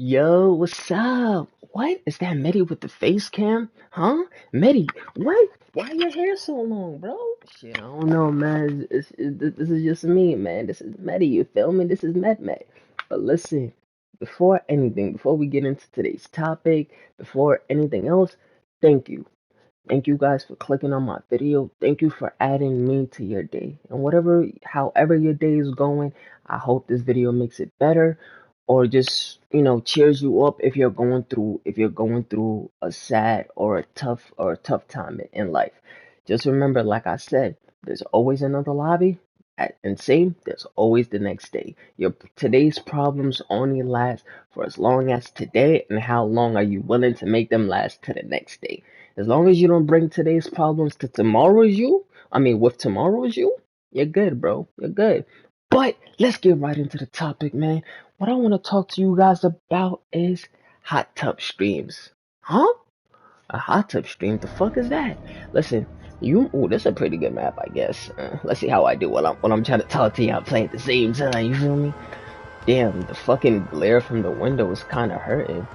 Yo, what's up? What? Is that Medi with the face cam? Huh? Medi, what? Why your hair so long, bro? Shit, I don't know, man. This is just me, man. This is Medi, you feel me? This is Med. But listen, before anything, before we get into today's topic, before anything else, thank you. Thank you guys for clicking on my video. Thank you for adding me to your day. And however your day is going, I hope this video makes it better or just, cheers you up if you're going through a sad or a tough time in life. Just remember, like I said, there's always another lobby. And same, there's always the next day. Your today's problems only last for as long as today, and how long are you willing to make them last to the next day? As long as you don't bring today's problems to tomorrow's you, with tomorrow's you, you're good, bro. You're good. But let's get right into the topic, man. What I want to talk to you guys about is hot tub streams. Huh? A hot tub stream? The fuck is that? Listen, this is a pretty good map, I guess. Let's see how I do while I'm trying to talk to y'all play at the same time. You feel me? Damn, the fucking glare from the window is kind of hurting.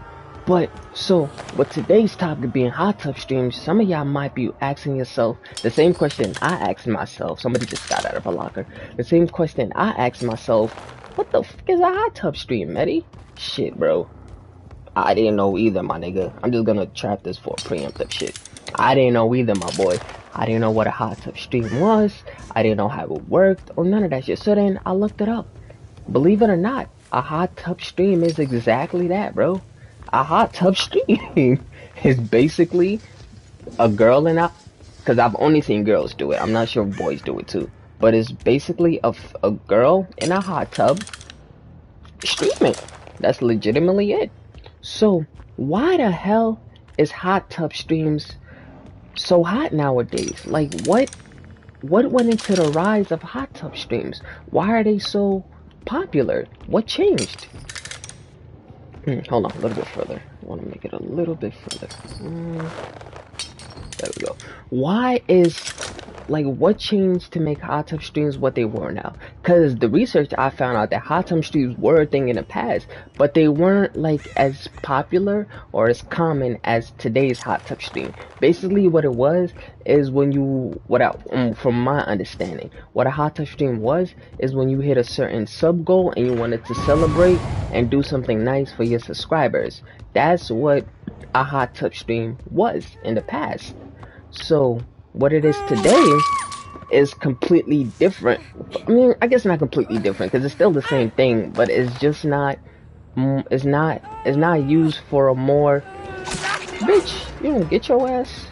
But, so, with today's topic being hot tub streams, some of y'all might be asking yourself the same question I asked myself. Somebody just got out of a locker. The same question I asked myself, what the fuck is a hot tub stream, Eddie? Shit, bro. I didn't know either, my nigga. I'm just gonna trap this for preemptive shit. I didn't know either, my boy. I didn't know what a hot tub stream was. I didn't know how it worked, or none of that shit. So then, I looked it up. Believe it or not, a hot tub stream is exactly that, bro. A hot tub stream is basically a girl in a, because I've only seen girls do it. I'm not sure if boys do it too. But it's basically a girl in a hot tub streaming. That's legitimately it. So, why the hell is hot tub streams so hot nowadays? Like, what went into the rise of hot tub streams? Why are they so popular? What changed? Hold on, a little bit further. I want to make it a little bit further. There we go. What changed to make hot tub streams what they were now? Because the research, I found out that hot tub streams were a thing in the past, but they weren't like as popular or as common as today's hot tub stream. Basically, what it was is from my understanding, what a hot tub stream was is when you hit a certain sub goal and you wanted to celebrate and do something nice for your subscribers. That's what a hot tub stream was in the past. So what it is today is completely different. I mean, I guess not completely different because it's still the same thing, but it's just not. It's not used for a more. Bitch, you don't get your ass.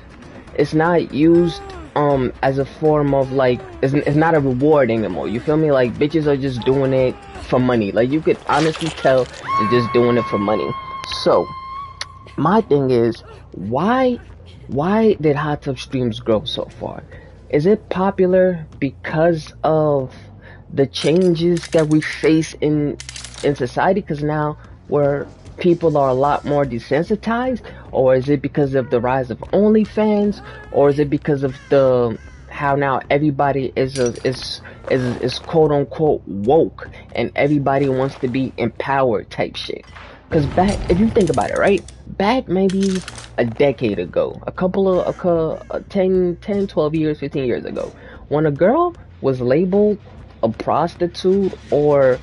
It's not used as a form of like. It's not a reward anymore. You feel me? Like bitches are just doing it for money. Like you could honestly tell they're just doing it for money. So my thing is, why did hot tub streams grow so far? Is it popular because of the changes that we face in society? Because now where people are a lot more desensitized, or is it because of the rise of OnlyFans, or is it because of the how now everybody is quote unquote woke and everybody wants to be empowered type shit? Because if you think about it, right? Back maybe a decade ago, a couple of 10, 12 years, 15 years ago, when a girl was labeled a prostitute or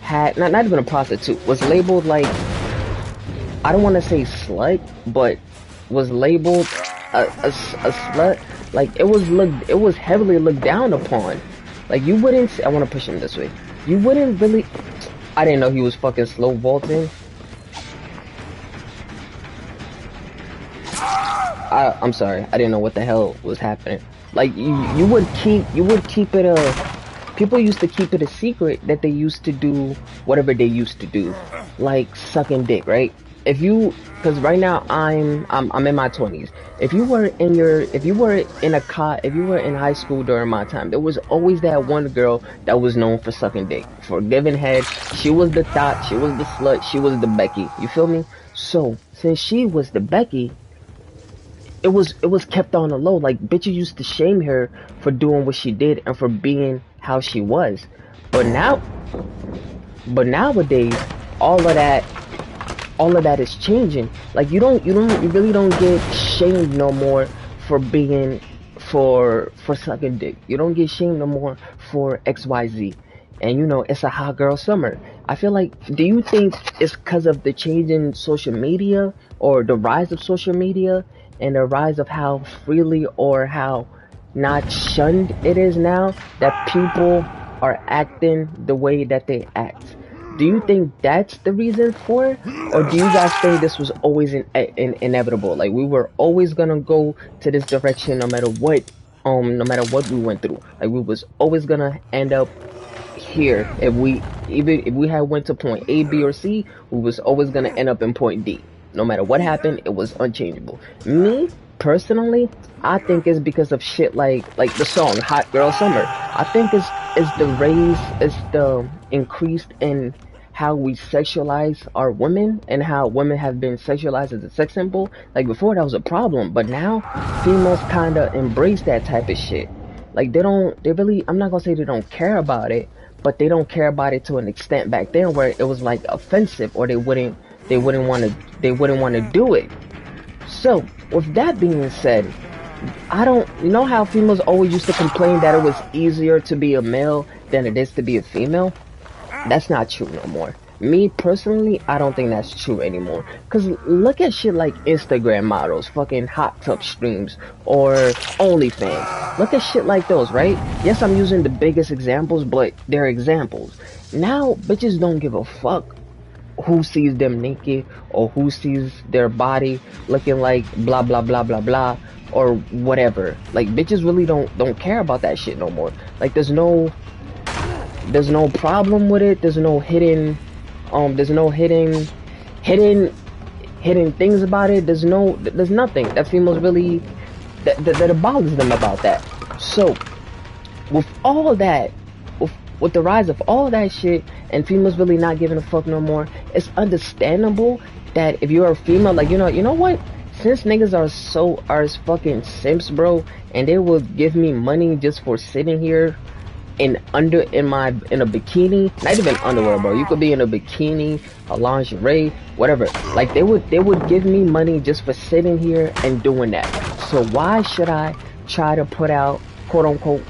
had, not even a prostitute, was labeled like, I don't want to say slut, but was labeled a slut, like it was heavily looked down upon. Like you wouldn't, I want to push him this way. You wouldn't really, I didn't know he was fucking slow vaulting. I'm sorry, I didn't know what the hell was happening. Like you would keep it people used to keep it a secret that they used to do whatever they used to do, like sucking dick, right? Because right now I'm in my 20s. If you were in high school during my time, there was always that one girl that was known for sucking dick, for giving head. She was the thought, she was the slut, she was the Becky. You feel me? So since she was the Becky, it was kept on the low. Like bitches used to shame her for doing what she did and for being how she was. But nowadays, all of that all of that is changing. Like you really don't get shamed no more for being for sucking dick. You don't get shamed no more for XYZ. And it's a hot girl summer. I feel like, do you think it's because of the change in social media, or the rise of social media, and the rise of how freely or how not shunned it is now, that people are acting the way that they act? Do you think that's the reason for it, or do you guys think this was always inevitable? Like, we were always gonna go to this direction, no matter what we went through. Like, we was always gonna end up here. Even if we had went to point A, B, or C, we was always gonna end up in point D. No matter what happened, it was unchangeable. Me personally, I think it's because of shit like the song "Hot Girl Summer." I think it's the increased in how we sexualize our women, and how women have been sexualized as a sex symbol. Like, before, that was a problem, but now females kind of embrace that type of shit. Like, they really, I'm not gonna say they don't care about it, but they don't care about it to an extent back then where it was like offensive, or they wouldn't want to do it. So, with that being said, I don't, you know how females always used to complain that it was easier to be a male than it is to be a female? That's not true no more. Me personally, I don't think that's true anymore. Cause look at shit like Instagram models, fucking hot tub streams, or OnlyFans. Look at shit like those, right? Yes, I'm using the biggest examples, but they're examples. Now, bitches don't give a fuck who sees them naked, or who sees their body looking like blah blah blah blah blah, or whatever. Like, bitches really don't care about that shit no more. Like, there's no problem with it. There's no hidden things about it. There's nothing that females really that bothers them about that. So, with all that, with the rise of all that shit, and females really not giving a fuck no more, it's understandable that if you're a female, like, you know what? Since niggas are fucking simps, bro, and they will give me money just for sitting here in a bikini, not even underwear, bro. You could be in a bikini, a lingerie, whatever. Like, they would give me money just for sitting here and doing that. So why should I try to put out quote unquote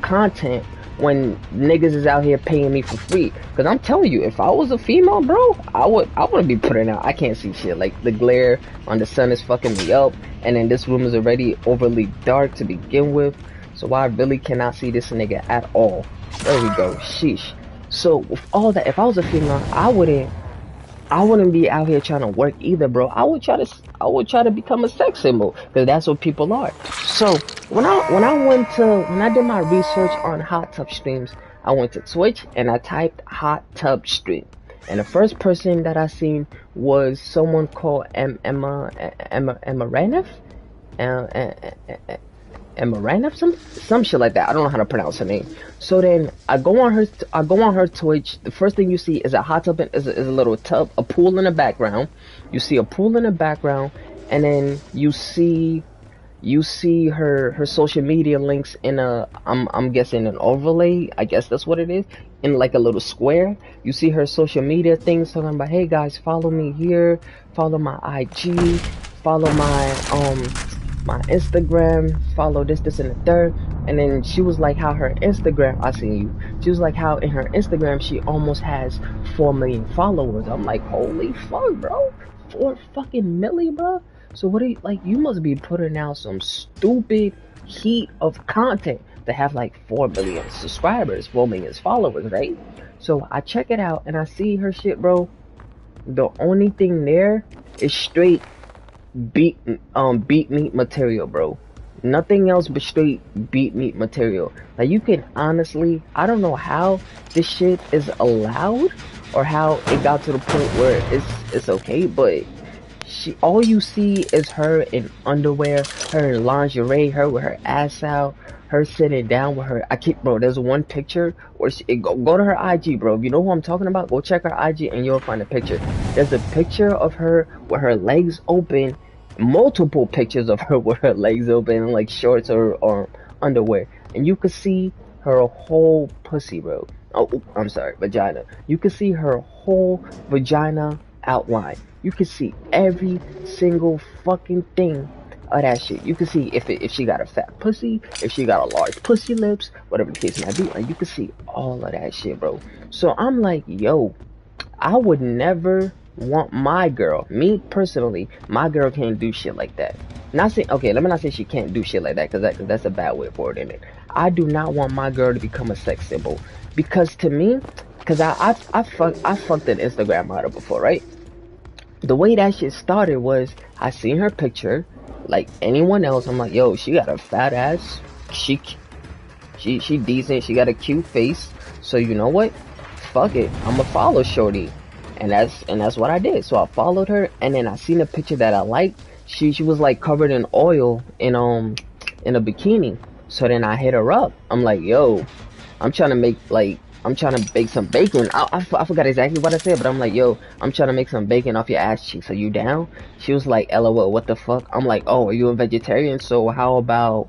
content when niggas is out here paying me for free? Because I'm telling you, if I was a female, bro, I wouldn't be putting out. I can't see shit. Like, the glare on the sun is fucking me up, and then this room is already overly dark to begin with. So I really cannot see this nigga at all. There we go. Sheesh. So with all that, if I was a female, I wouldn't be out here trying to work either, bro. I would try to become a sex symbol, because that's what people are. So when I did my research on hot tub streams, I went to Twitch and I typed hot tub stream, and the first person that I seen was someone called Emma Raniff. Amaranth, some shit like that. I don't know how to pronounce her name. So then I go on her Twitch. The first thing you see is a hot tub, is a little tub, a pool in the background. You see a pool in the background, and then you see her social media links in I'm guessing an overlay. I guess that's what it is, in like a little square. You see her social media things talking about, hey guys, follow me here, follow my IG, follow my Instagram, follow this, and the third. And then she was like how her Instagram, I seen you. She was like how in her Instagram she almost has 4 million followers. I'm like, holy fuck, bro. 4 fucking milli, bro. So what do you, like, you must be putting out some stupid heat of content to have like 4 million subscribers, 4 million followers, right? So I check it out and I see her shit, bro. The only thing there is straight beat meat material, bro. Nothing else but straight beat meat material. Like, you can honestly, I don't know how this shit is allowed, or how it got to the point where it's okay, but all you see is her in underwear, her in lingerie, her with her ass out, her sitting down with her. Bro, there's one picture where go to her IG, bro. If you know who I'm talking about, go check her IG and you'll find a picture. There's a picture of her with her legs open, multiple pictures of her with her legs open, like shorts or underwear, and you could see her whole pussy, bro. Oh, I'm sorry, vagina. You can see her whole vagina outline. You can see every single fucking thing of that shit. You can see if she got a fat pussy, if she got a large pussy lips, whatever the case might be. Like you can see all of that shit, bro. So I'm like, yo, I would never want my girl, me personally, my girl can't do shit like that. Not saying, okay, let me not say she can't do shit like that, cause that's a bad way for it, in it. I do not want my girl to become a sex symbol, because to me, cause I fucked an Instagram model before, right? The way that shit started was I seen her picture, like anyone else. I'm like, yo, she got a fat ass. She she decent. She got a cute face. So you know what? Fuck it. I'ma follow Shorty, and that's what I did. So I followed her, and then I seen a picture that I liked. She was like covered in oil in a bikini. So then I hit her up. I'm like, yo, I'm trying to make like I'm trying to bake some bacon. I forgot exactly what I said, but I'm like, yo, I'm trying to make some bacon off your ass cheeks. Are you down? She was like, LOL, what the fuck? I'm like, oh, are you a vegetarian? So how about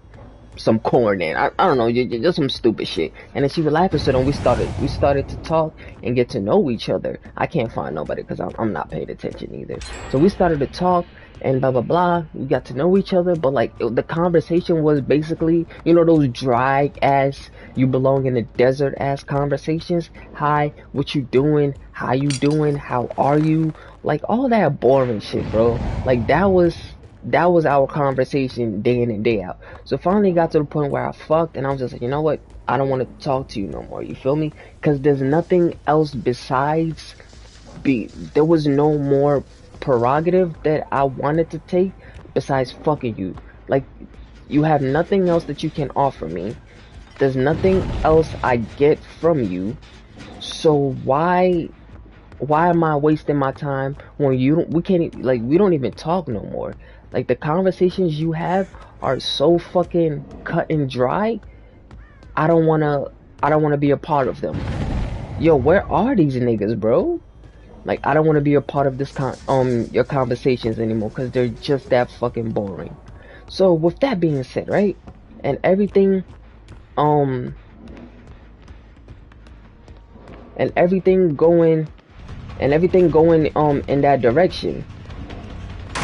some corn in? I don't know, just some stupid shit. And then she was laughing, so then we started to talk and get to know each other. I can't find nobody because I'm not paying attention either. So we started to talk and blah blah blah. We got to know each other, but like the conversation was basically, you know, those dry ass, you belong in the desert ass conversations. Hi, what you doing? How you doing? How are you? Like all that boring shit, bro. Like that was our conversation day in and day out. So finally got to the point where I fucked, and I was just like, you know what? I don't want to talk to you no more. You feel me? Because there's nothing else besides there was no more prerogative that I wanted to take besides fucking you. Like, you have nothing else that you can offer me. There's nothing else I get from you. So why am I wasting my time when we can't, like, we don't even talk no more. Like, the conversations you have are so fucking cut and dry. I don't wanna be a part of them. Yo, where are these niggas, bro? Like, I don't want to be a part of your conversations anymore, because they're just that fucking boring. So with that being said, right, and everything, um and everything going in that direction,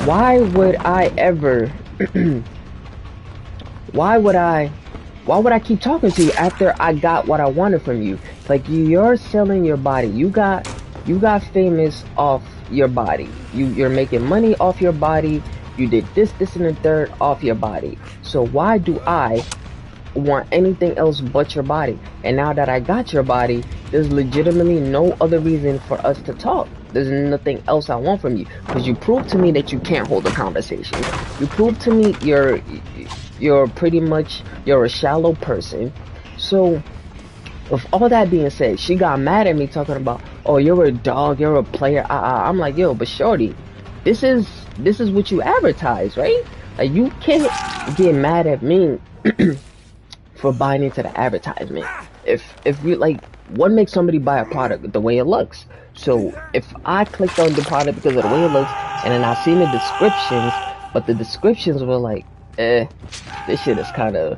why would I ever why would I keep talking to you after I got what I wanted from you? Like, you're selling your body. You got famous off your body. You're making money off your body. You did this, and the third off your body. So why do I want anything else but your body? And now that I got your body, there's legitimately no other reason for us to talk. There's nothing else I want from you, because you proved to me that you can't hold a conversation. You proved to me you're pretty much a shallow person. So with all that being said, she got mad at me talking about, oh, you're a dog, you're a player. I'm like, yo, but shorty, this is what you advertise, right? Like, you can't get mad at me for buying into the advertisement. If you like, what makes somebody buy a product? The way it looks. So if I clicked on the product because of the way it looks, and then I seen the descriptions, but the descriptions were like, this shit is kind of,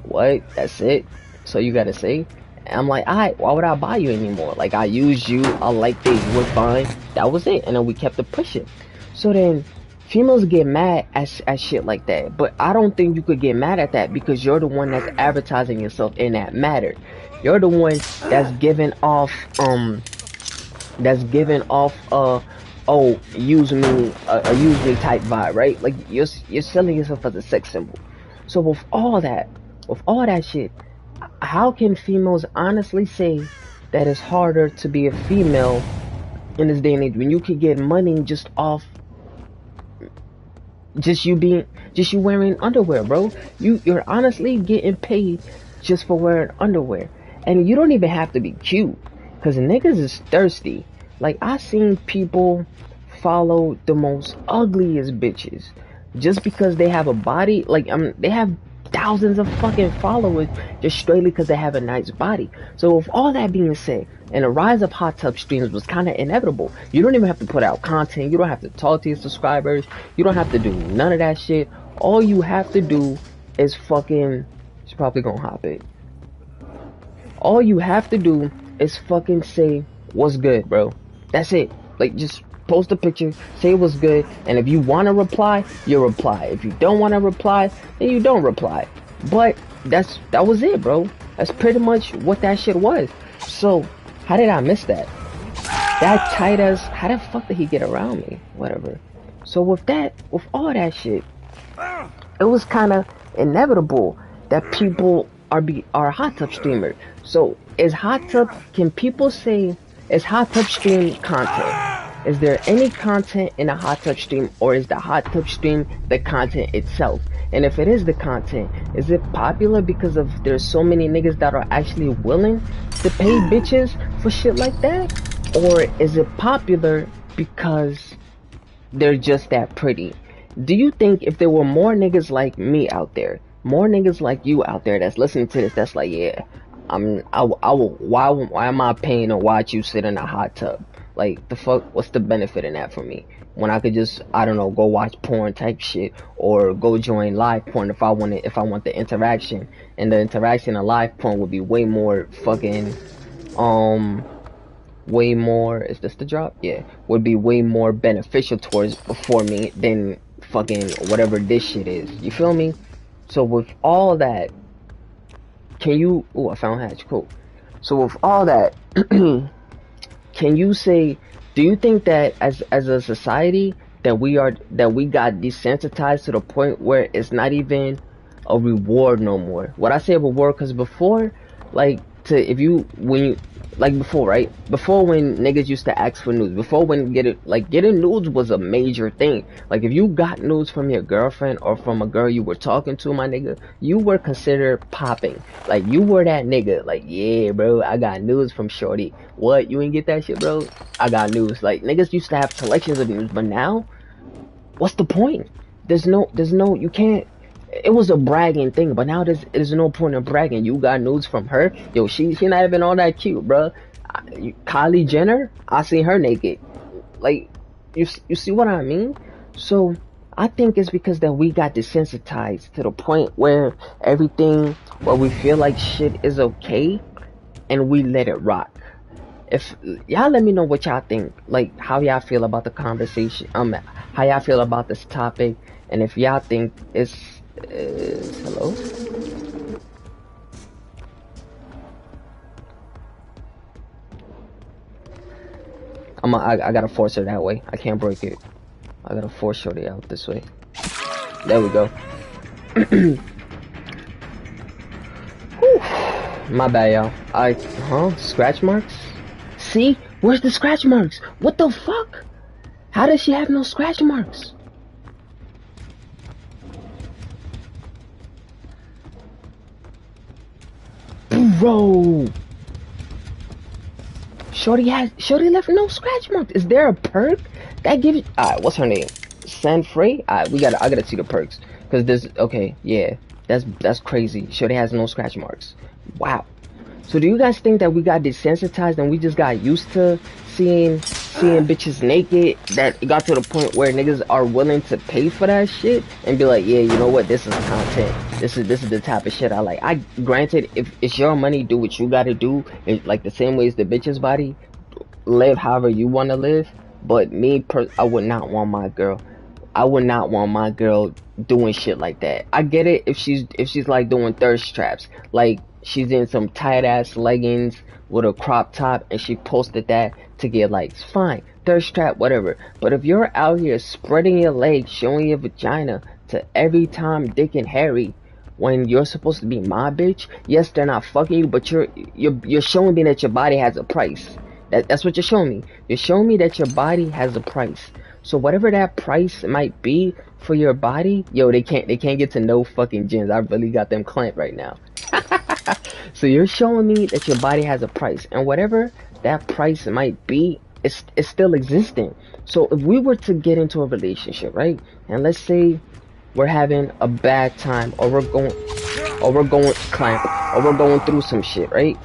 what? That's it? So you gotta say? And I'm like, alright, why would I buy you anymore? Like, I used you, I liked it, you were fine. That was it. And then we kept it pushing. So then females get mad at shit like that. But I don't think you could get mad at that, because you're the one that's advertising yourself in that matter. You're the one that's giving off oh, use me, a use me type vibe, right? Like, you're selling yourself as a sex symbol. So with all that shit, how can females honestly say that it's harder to be a female in this day and age, when you could get money just off just you wearing underwear, bro? You're honestly getting paid just for wearing underwear, and you don't even have to be cute, because niggas is thirsty. Like, I seen people follow the most ugliest bitches just because they have a body. Like, they have thousands of fucking followers just straightly because they have a nice body. So with all that being said, and the rise of hot tub streams was kind of inevitable. You don't even have to put out content. You don't have to talk to your subscribers. You don't have to do none of that shit. All you have to do is fucking, she's probably gonna hop it. All you have to do is fucking say what's good, bro. That's it. Like, just post a picture, say what's good, and if you want to reply, you reply. If you don't want to reply, then you don't reply. But that was it, bro. That's pretty much what that shit was. So how did I miss that? That tight ass. How the fuck did he get around me? Whatever. So with all that shit, it was kind of inevitable that people are hot tub streamer. So can people say, is hot tub stream content? Is there any content in a hot tub stream, or is the hot tub stream the content itself? And if it is the content, is it popular because of there's so many niggas that are actually willing to pay bitches for shit like that? Or is it popular because they're just that pretty? Do you think if there were more niggas like me out there, more niggas like you out there that's listening to this, that's like, yeah, why am I paying to watch you sit in a hot tub? Like, the fuck, what's the benefit in that for me? When I could just, I don't know, go watch porn type shit, or go join live porn if I want the interaction. And the interaction in live porn would be way more fucking, way more, is this the drop? Yeah, would be way more beneficial for me than fucking whatever this shit is. You feel me? So with all that, I found hatch, cool. So with all that, can you say, do you think that as a society that we got desensitized to the point where it's not even a reward no more? What I say a reward, because before, like, before, right? Before, when niggas used to ask for nudes, before when getting nudes was a major thing. Like, if you got nudes from your girlfriend or from a girl you were talking to, my nigga, you were considered popping. Like, you were that nigga. Like, yeah, bro, I got nudes from shorty. What? You ain't get that shit, bro? I got nudes. Like, niggas used to have collections of nudes, but now, what's the point? There's no, you can't. It was a bragging thing, but now there's no point in bragging. You got nudes from her. Yo, she not even all that cute, bro. Kylie Jenner, I seen her naked. Like, you see what I mean? So I think it's because that we got desensitized to the point where we feel like shit is okay, and we let it rock. If y'all let me know what y'all think, like how y'all feel about the conversation, how y'all feel about this topic, and if y'all think it's hello? I gotta force her that way. I can't break it. I gotta force shorty out this way. There we go. My bad, y'all. Scratch marks? See? Where's the scratch marks? What the fuck? How does she have no scratch marks? Bro, Shorty left no scratch marks. Is there a perk that gives? Alright, what's her name? San Frey. I gotta see the perks, cause there's okay. Yeah, that's crazy. Shorty has no scratch marks. Wow. So do you guys think that we got desensitized and we just got used to seeing bitches naked, that it got to the point where niggas are willing to pay for that shit and be like, yeah, you know what, this is content. This is the type of shit I like. Granted, if it's your money, do what you gotta do. Like the same way as the bitch's body, live however you wanna live. But I would not want my girl doing shit like that. I get it if she's like doing thirst traps, like she's in some tight ass leggings with a crop top and she posted that to get likes. Fine, thirst trap, whatever. But if you're out here spreading your legs, showing your vagina to every time Dick and Harry, when you're supposed to be my bitch, yes, they're not fucking you, but you're showing me that your body has a price. That's what you're showing me. You're showing me that your body has a price. So whatever that price might be for your body, yo, they can't get to no fucking gyms. I really got them clamped right now. So you're showing me that your body has a price, and whatever that price might be, it's still existing. So if we were to get into a relationship, and let's say we're having a bad time, or we're going through some shit, right?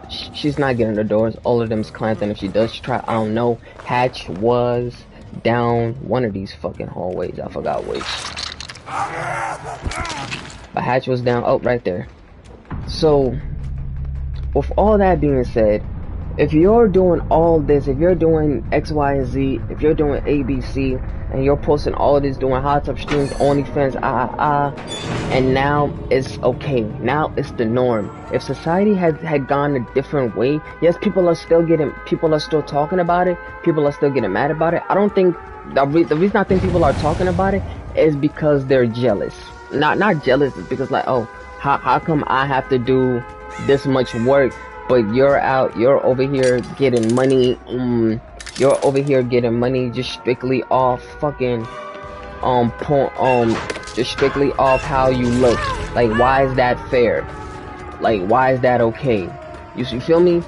She's not getting the doors, all of them's clamped, and if she does try, I don't know, Hatch was down one of these fucking hallways, I forgot which. But Hatch was down, oh, right there. So with all that being said, if you're doing all this, if you're doing X, Y, and Z, if you're doing A, B, C, and you're posting all this, doing hot tub streams, OnlyFans, and now it's okay. Now it's the norm. If society had gone a different way, yes, people are still talking about it. People are still getting mad about it. I don't think the reason I think people are talking about it is because they're jealous. Not jealous, it's because like, oh, how come I have to do this much work, but you're over here getting money, just strictly off fucking just strictly off how you look. Like, why is that fair? Like, why is that okay? You feel me?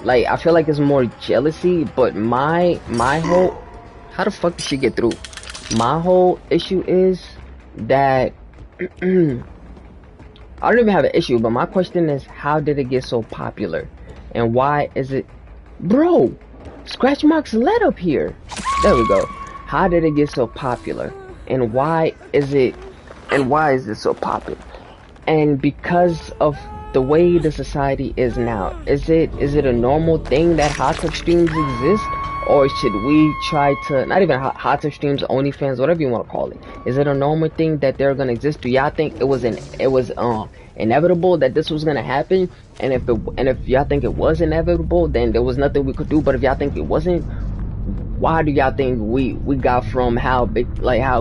Like, I feel like it's more jealousy, but my whole, how the fuck did she get through? My whole issue is that I don't even have an issue, but my question is, how did it get so popular? And why is it... Bro! Scratch marks led up here. There we go. How did it get so popular? And why is it so popular? And because of the way the society is now, is it a normal thing that hot tub streams exist? Or should we try to, not even hot tub streams, OnlyFans, whatever you want to call it, is it a normal thing that they're gonna exist? Do y'all think it was inevitable that this was gonna happen? And if y'all think it was inevitable, then there was nothing we could do. But if y'all think it wasn't, why do y'all think we got from how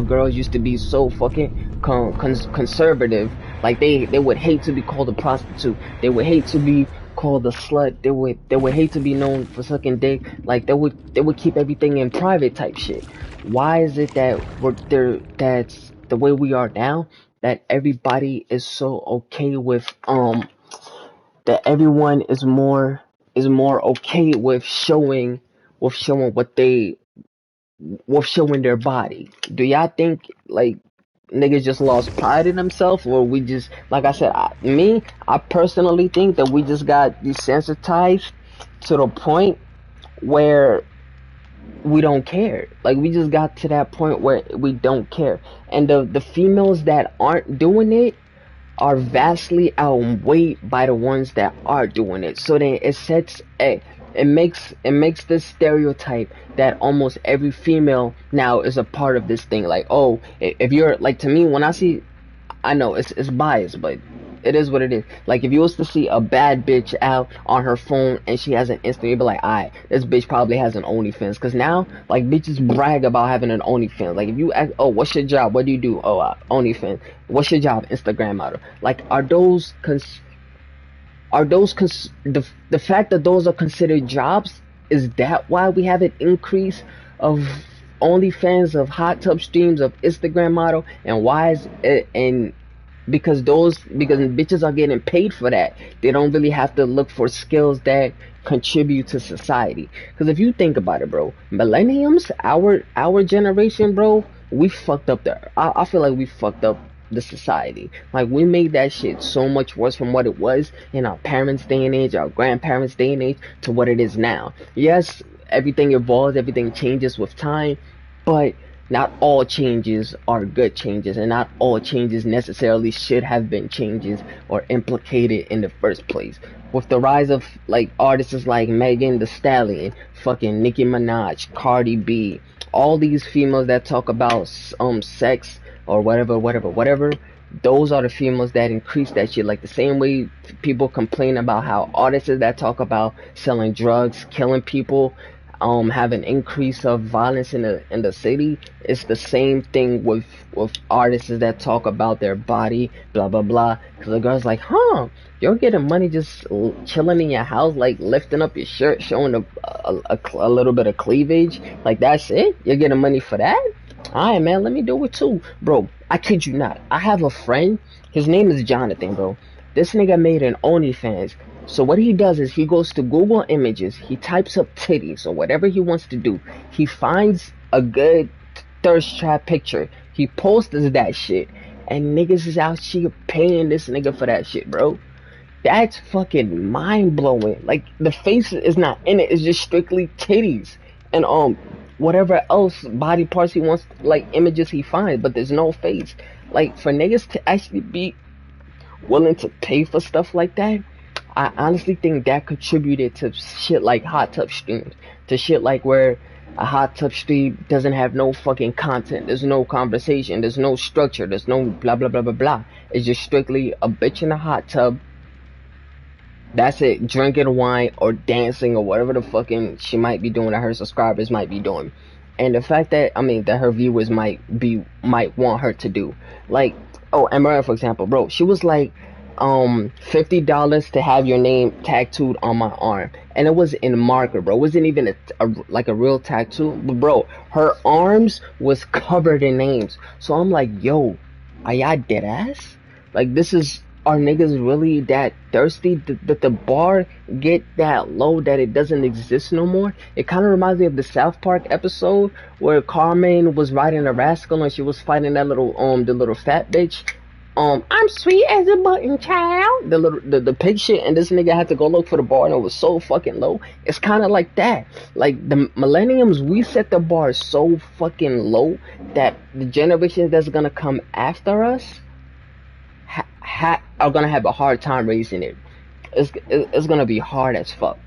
girls used to be so fucking conservative? Like they would hate to be called a prostitute. They would hate to be called a slut. They would hate to be known for sucking dick. Like they would keep everything in private type shit. Why is it that that's the way we are now, that everybody is so okay with that everyone is more okay with showing showing their body? Do y'all think like niggas just lost pride in themselves, or we just, like I said, I personally think that we just got desensitized to the point where we don't care. Like, we just got to that point where we don't care. And the females that aren't doing it are vastly outweighed by the ones that are doing it. So then it makes this stereotype that almost every female now is a part of this thing. Like, oh, if you're like, to me, when I see, I know it's biased, but it is what it is. Like, if you was to see a bad bitch out on her phone and she has an Insta, you'd be like, alright, this bitch probably has an OnlyFans. Cause now, like, bitches brag about having an OnlyFans. Like, if you ask, oh, what's your job? What do you do? Oh, OnlyFans. What's your job? Instagram model. Like, the fact that those are considered jobs, is that why we have an increase of OnlyFans, of hot tub streams, of Instagram model? And why is it, and because bitches are getting paid for that, they don't really have to look for skills that contribute to society. Because if you think about it, bro, millenniums, our generation, bro, we fucked up I feel like we fucked up the society. Like, we made that shit so much worse from what it was in our parents' day and age, our grandparents' day and age, to what it is now. Yes, everything evolves, everything changes with time, but not all changes are good changes, and not all changes necessarily should have been changes or implicated in the first place. With the rise of like artists like Megan Thee Stallion, fucking Nicki Minaj, Cardi B, all these females that talk about sex or whatever, those are the females that increase that shit. Like, the same way people complain about how artists that talk about selling drugs, killing people, have an increase of violence in the city. It's the same thing with artists that talk about their body, blah blah blah. Because the girl's like, you're getting money just chilling in your house, like lifting up your shirt, showing a little bit of cleavage. Like, that's it? You're getting money for that? Alright, man, let me do it too. Bro, I kid you not, I have a friend, his name is Jonathan, bro. This nigga made an OnlyFans. So what he does is he goes to Google Images, he types up titties or whatever he wants to do. He finds a good thirst trap picture. He posts that shit. And niggas is out here paying this nigga for that shit, bro. That's fucking mind blowing. Like, the face is not in it. It's just strictly titties. And whatever else body parts he wants, like images he finds, but there's no face. Like, for niggas to actually be willing to pay for stuff like that, I honestly think that contributed to shit like hot tub streams, to shit like where a hot tub stream doesn't have no fucking content, there's no conversation, there's no structure, there's no blah blah blah blah blah. It's just strictly a bitch in a hot tub. That's it, drinking wine or dancing or whatever the fucking she might be doing that her subscribers might be doing. And the fact that I mean that her viewers might want her to do. Like, oh, Amara for example, bro, she was like $50 to have your name tattooed on my arm. And it was in marker, bro. It wasn't even like a real tattoo. But bro, her arms was covered in names. So I'm like, yo, are y'all dead ass? Like, this is, are niggas really that thirsty that the bar get that low that it doesn't exist no more? It kind of reminds me of the South Park episode where Carmen was riding a rascal and she was fighting that little the little fat bitch. I'm sweet as a button, child. The pig shit, and this nigga had to go look for the bar, and it was so fucking low. It's kind of like that. Like the millenniums, we set the bar so fucking low that the generations that's gonna come after us are gonna have a hard time raising it. It's gonna be hard as fuck.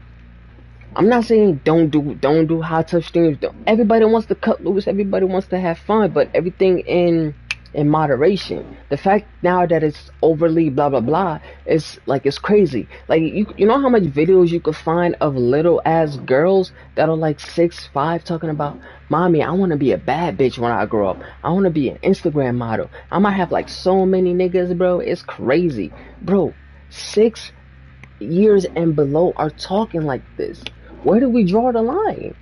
I'm not saying don't do hot touch streams. Everybody wants to cut loose. Everybody wants to have fun, but everything in moderation. The fact now that it's overly blah blah blah is like it's crazy. Like you know how much videos you could find of little ass girls that are like 6'5" talking about, mommy, I want to be a bad bitch when I grow up. I want to be an Instagram model. I might have like so many niggas, bro. It's crazy, bro. 6 years and below are talking like this. Where do we draw the line?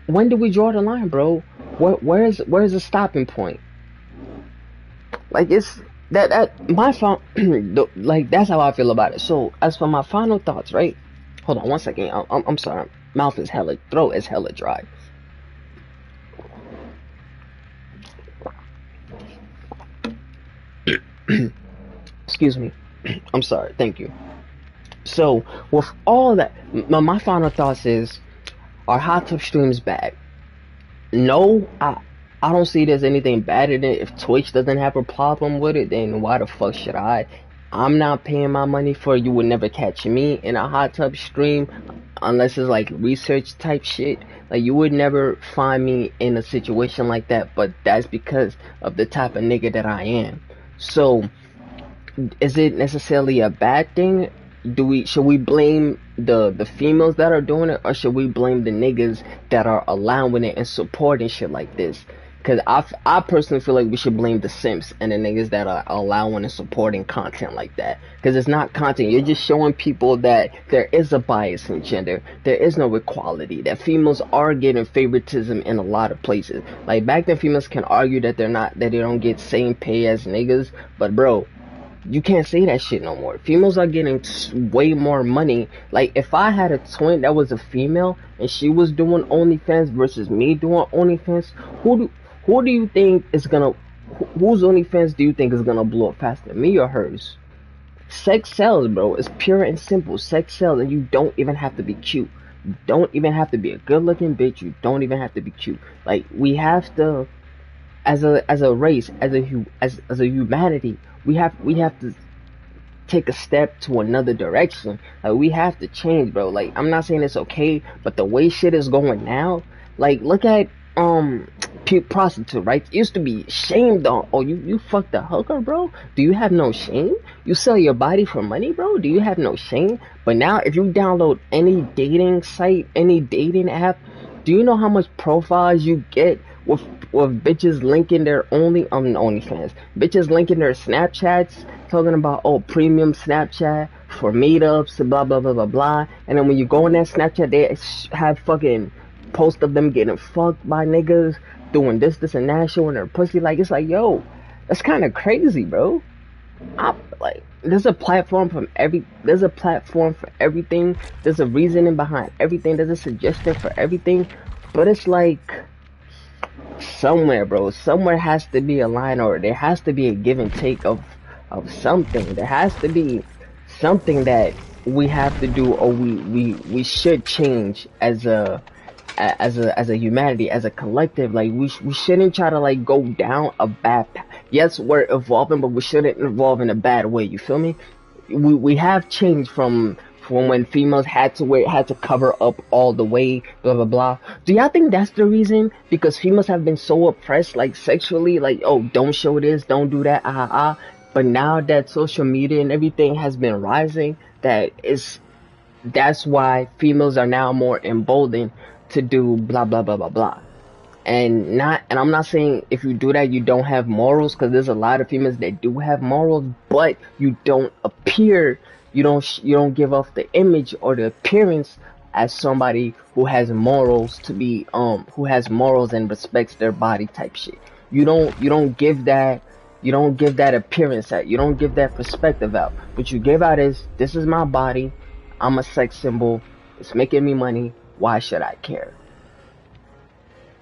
When do we draw the line, bro? Where's the stopping point? Like it's that my like that's how I feel about it. So as for my final thoughts, right? Hold on one second. I'm sorry. Mouth is hella, throat is hella dry. Excuse me. I'm sorry. Thank you. So with all that, my final thoughts is: are hot tub streams bad? No, I don't see there's anything bad in it. If Twitch doesn't have a problem with it, then why the fuck should I? I'm not paying my money for it. You would never catch me in a hot tub stream unless it's like research type shit. Like you would never find me in a situation like that, but that's because of the type of nigga that I am. So is it necessarily a bad thing? Should we blame the females that are doing it, or should we blame the niggas that are allowing it and supporting shit like this? Cause I personally feel like we should blame the simps and the niggas that are allowing and supporting content like that. Cause it's not content. You're just showing people that there is a bias in gender. There is no equality. That females are getting favoritism in a lot of places. Like back then, females can argue that they don't get same pay as niggas. But bro, you can't say that shit no more. Females are getting way more money. Like if I had a twin that was a female and she was doing OnlyFans versus me doing OnlyFans, who do you think is gonna, whose OnlyFans do you think is gonna blow up faster, me or hers? Sex sells, bro. It's pure and simple. Sex sells, and you don't even have to be cute. You don't even have to be a good-looking bitch. You don't even have to be cute. Like we have to, as a race, as a humanity, we have to take a step to another direction. Like we have to change, bro. Like I'm not saying it's okay, but the way shit is going now, like look at prostitute, right? It used to be shamed on. Oh, you fucked a hooker, bro? Do you have no shame? You sell your body for money, bro? Do you have no shame? But now if you download any dating site, any dating app, do you know how much profiles you get with bitches linking their OnlyFans, bitches linking their Snapchats, talking about premium Snapchat for meetups, blah blah blah blah blah, and then when you go on that Snapchat, they have fucking posts of them getting fucked by niggas, doing this and that, showing their pussy. Like it's like, yo, that's kind of crazy, bro. Like there's a platform for everything. There's a reasoning behind everything. There's a suggestion for everything. But it's like somewhere, bro, somewhere has to be a line, or there has to be a give and take of something. There has to be something that we have to do, or we should change as a humanity, as a collective. Like we shouldn't try to like go down a bad path. Yes, we're evolving, but we shouldn't evolve in a bad way. You feel me? we have changed from when females had to cover up all the way, blah blah blah. Do y'all think that's the reason? Because females have been so oppressed, like sexually, like, oh, don't show this, don't do that, ah ah ah. But now that social media and everything has been rising, that's why females are now more emboldened to do blah blah blah blah blah. And I'm not saying if you do that you don't have morals, because there's a lot of females that do have morals, but you don't appear, you don't give off the image or the appearance as somebody who has morals, to be who has morals and respects their body type shit. You don't give that, you don't give that appearance out, you don't give that perspective out. What you give out is, this is my body, I'm a sex symbol, it's making me money, why should I care?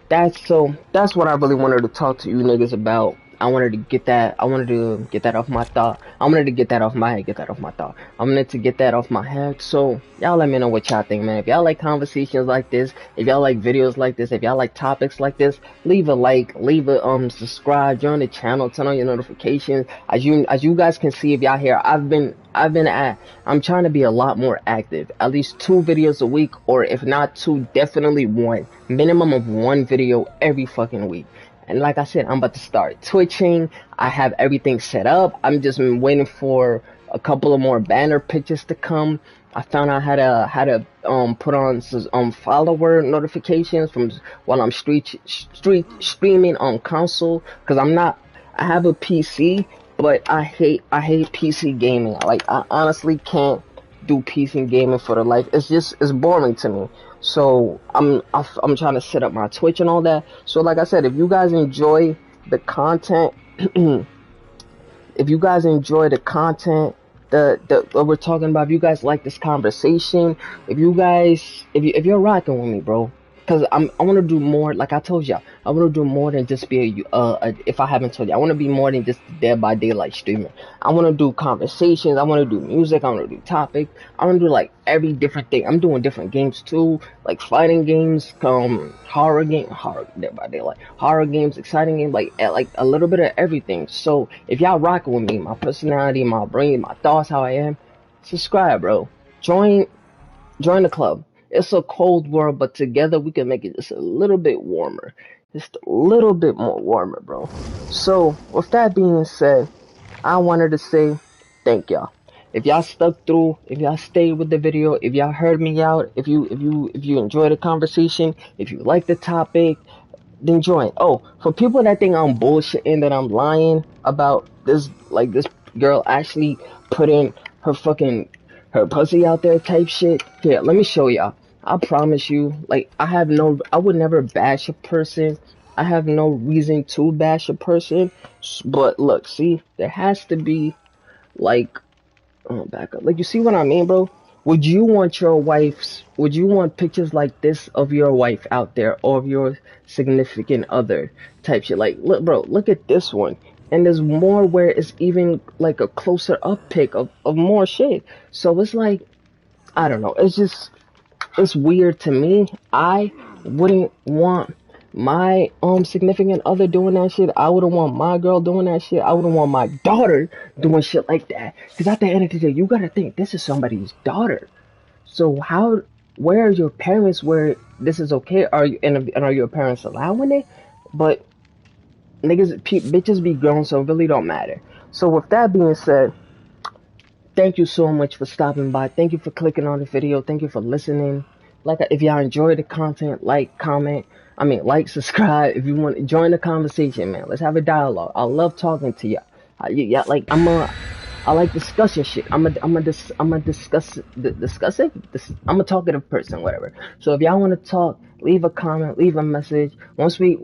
That's what I really wanted to talk to you niggas about. I wanted to get that off my thought. I wanted to get that off my head, get that off my thought. I wanted to get that off my head. So y'all let me know what y'all think, man. If y'all like conversations like this, if y'all like videos like this, if y'all like topics like this, leave a like, leave a subscribe, join the channel, turn on your notifications. As you guys can see, if y'all here, I'm trying to be a lot more active. At least 2 videos a week, or if not 2, definitely 1. Minimum of 1 video every fucking week. And like I said, I'm about to start twitching. I have everything set up. I'm just waiting for a couple of more banner pictures to come. I found out how to put on follower notifications from while I'm streaming on console, because I have a PC, but I hate PC gaming. Like, I honestly can't do PC gaming for the life. It's boring to me. So I'm trying to set up my Twitch and all that. So like I said, if you guys enjoy the content, if you guys enjoy the content, the what we're talking about, if you guys like this conversation, if you're rocking with me, bro, because I want to do more. Like I told y'all, I want to do more than just be if I haven't told you, I want to be more than just Dead by Daylight streamer. I want to do conversations. I want to do music. I want to do topics. I want to do like every different thing. I'm doing different games too, like fighting games, horror Dead by Daylight, horror games, exciting games, like a little bit of everything. So if y'all rocking with me, my personality, my brain, my thoughts, how I am, subscribe, bro. Join the club. It's a cold world, but together we can make it just a little bit warmer. Just a little bit more warmer, bro. So, with that being said, I wanted to say thank y'all. If y'all stuck through, if y'all stayed with the video, if y'all heard me out, if you enjoyed the conversation, if you like the topic, then join. Oh, for people that think I'm bullshitting, that I'm lying about this, like this girl actually putting her pussy out there type shit. Here, let me show y'all. I promise you, like, I would never bash a person. I have no reason to bash a person. But look, see, there has to be, like, back up. Like, you see what I mean, bro? Would you want pictures like this of your wife out there, or of your significant other type shit? Like, look, bro, look at this one. And there's more where it's even like a closer up pic of more shit. So it's like, I don't know. It's weird to me. I wouldn't want my significant other doing that shit. I wouldn't want my girl doing that shit. I wouldn't want my daughter doing shit like that. Because at the end of the day, you gotta think, this is somebody's daughter. So where are your parents where this is okay? And are your parents allowing it? But bitches be grown, so it really don't matter. So with that being said, thank you so much for stopping by. Thank you for clicking on the video. Thank you for listening. Like, if y'all enjoy the content, subscribe. If you want to join the conversation, man, let's have a dialogue. I love talking to y'all. Yeah, like, I like discussing shit. I'm a discuss it. I'm a talkative person, whatever. So if y'all want to talk, leave a comment, leave a message. Once we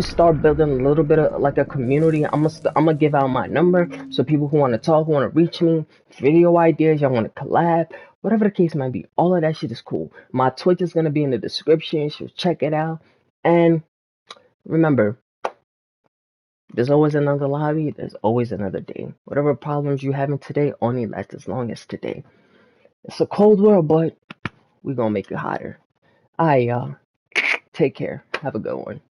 start building a little bit of like a community, I'm gonna give out my number, so people who want to talk, who want to reach me, video ideas, y'all want to collab, whatever the case might be, all of that shit is cool. My Twitch is gonna be in the description, so check it out. And remember, there's always another lobby, there's always another day. Whatever problems you having today only lasts as long as today. It's a cold world, but we're gonna make it hotter. Alright, y'all. Take care. Have a good one.